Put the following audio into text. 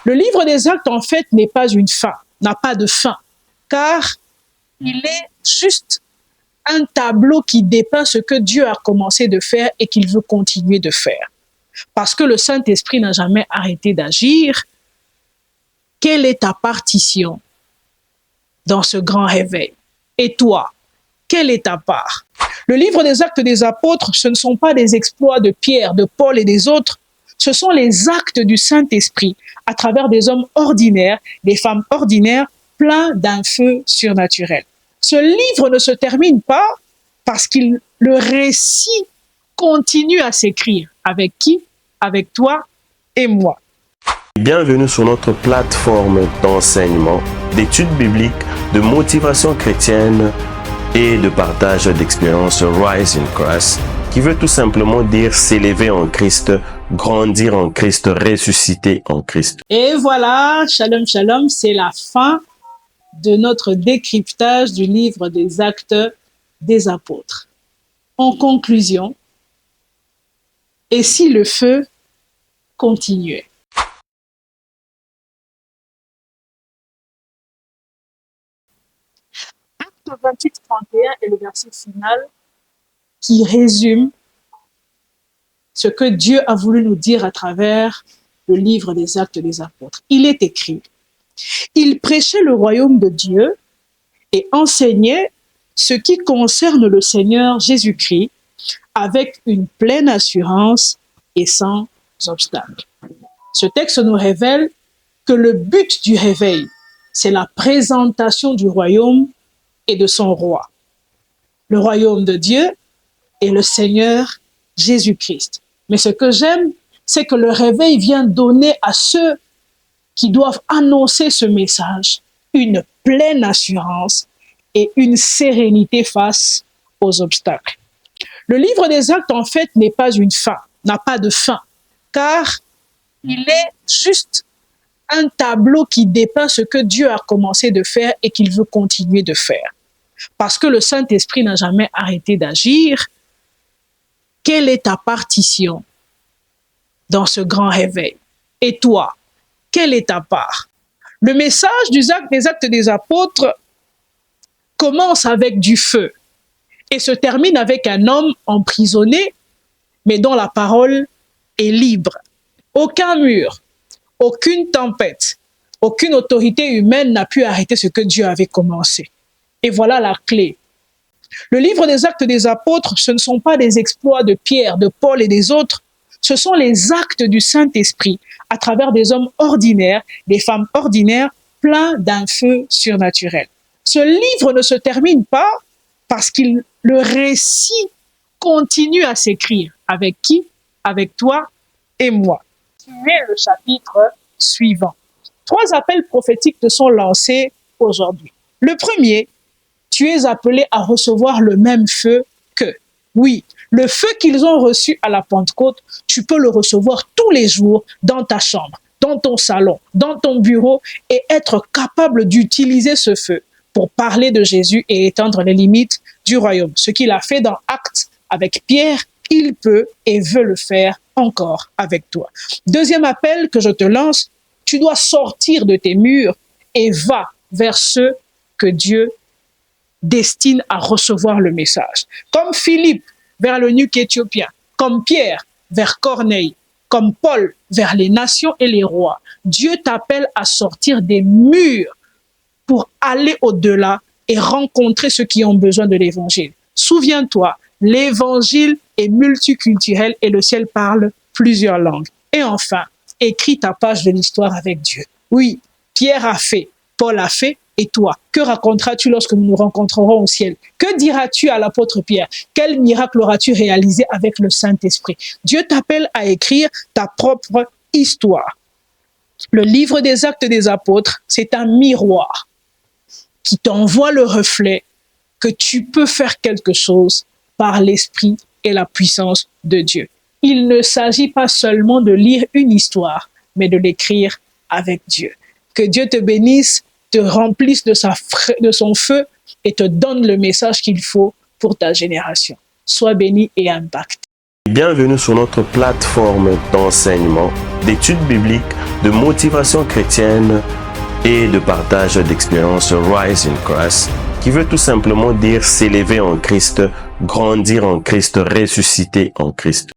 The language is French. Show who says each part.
Speaker 1: Le livre des Actes, en fait, n'est pas une fin, n'a pas de fin, car il est juste un tableau qui dépeint ce que Dieu a commencé de faire et qu'il veut continuer de faire. Parce que le Saint-Esprit n'a jamais arrêté d'agir. Quelle est ta partition dans ce grand réveil? Et toi, quelle est ta part? Le livre des Actes des Apôtres, ce ne sont pas des exploits de Pierre, de Paul et des autres, ce sont les actes du Saint-Esprit à travers des hommes ordinaires, des femmes ordinaires, pleins d'un feu surnaturel. Ce livre ne se termine pas parce que le récit continue à s'écrire. Avec qui? Avec toi et moi.
Speaker 2: Bienvenue sur notre plateforme d'enseignement, d'études bibliques, de motivation chrétienne et de partage d'expériences Rise in Christ, qui veut tout simplement dire s'élever en Christ, grandir en Christ, ressusciter en Christ.
Speaker 1: Et voilà, shalom, shalom, c'est la fin de notre décryptage du livre des Actes des Apôtres. En conclusion, et si le feu continuait? Acte 28-31 est le verset final qui résume ce que Dieu a voulu nous dire à travers le livre des Actes des Apôtres. Il est écrit: il prêchait le royaume de Dieu et enseignait ce qui concerne le Seigneur Jésus-Christ avec une pleine assurance et sans obstacle. Ce texte nous révèle que le but du réveil, c'est la présentation du royaume et de son roi. Le royaume de Dieu et le Seigneur Jésus-Christ. Mais ce que j'aime, c'est que le réveil vient donner à ceux qui doivent annoncer ce message une pleine assurance et une sérénité face aux obstacles. Le livre des Actes, en fait, n'est pas une fin, n'a pas de fin, car il est juste un tableau qui dépeint ce que Dieu a commencé de faire et qu'il veut continuer de faire. Parce que le Saint-Esprit n'a jamais arrêté d'agir. Quelle est ta partition dans ce grand réveil? Et toi, quelle est ta part? Le message des Actes des Apôtres commence avec du feu et se termine avec un homme emprisonné, mais dont la parole est libre. Aucun mur, aucune tempête, aucune autorité humaine n'a pu arrêter ce que Dieu avait commencé. Et voilà la clé. Le livre des Actes des Apôtres, ce ne sont pas des exploits de Pierre, de Paul et des autres, ce sont les actes du Saint-Esprit à travers des hommes ordinaires, des femmes ordinaires, pleins d'un feu surnaturel. Ce livre ne se termine pas parce que le récit continue à s'écrire. Avec qui? Avec toi et moi. Suivez le chapitre suivant. 3 appels prophétiques te sont lancés aujourd'hui. Le premier, tu es appelé à recevoir le même feu qu'eux. Oui, le feu qu'ils ont reçu à la Pentecôte, tu peux le recevoir tous les jours dans ta chambre, dans ton salon, dans ton bureau et être capable d'utiliser ce feu pour parler de Jésus et étendre les limites du royaume. Ce qu'il a fait dans Actes avec Pierre, il peut et veut le faire encore avec toi. Deuxième appel que je te lance, tu dois sortir de tes murs et va vers ceux que Dieu destine à recevoir le message. Comme Philippe vers l'eunuque éthiopien, comme Pierre vers Corneille, comme Paul vers les nations et les rois. Dieu t'appelle à sortir des murs pour aller au-delà et rencontrer ceux qui ont besoin de l'évangile. Souviens-toi, l'évangile est multiculturel et le ciel parle plusieurs langues. Et enfin, écris ta page de l'histoire avec Dieu. Oui, Pierre a fait, Paul a fait, et toi, que raconteras-tu lorsque nous nous rencontrerons au ciel? Que diras-tu à l'apôtre Pierre? Quel miracle auras-tu réalisé avec le Saint-Esprit? Dieu t'appelle à écrire ta propre histoire. Le livre des Actes des Apôtres, c'est un miroir qui t'envoie le reflet que tu peux faire quelque chose par l'Esprit et la puissance de Dieu. Il ne s'agit pas seulement de lire une histoire, mais de l'écrire avec Dieu. Que Dieu te bénisse, te remplisse de son feu et te donne le message qu'il faut pour ta génération. Sois béni et impacté.
Speaker 2: Bienvenue sur notre plateforme d'enseignement, d'études bibliques, de motivation chrétienne et de partage d'expériences Rise in Christ, qui veut tout simplement dire s'élever en Christ, grandir en Christ, ressusciter en Christ.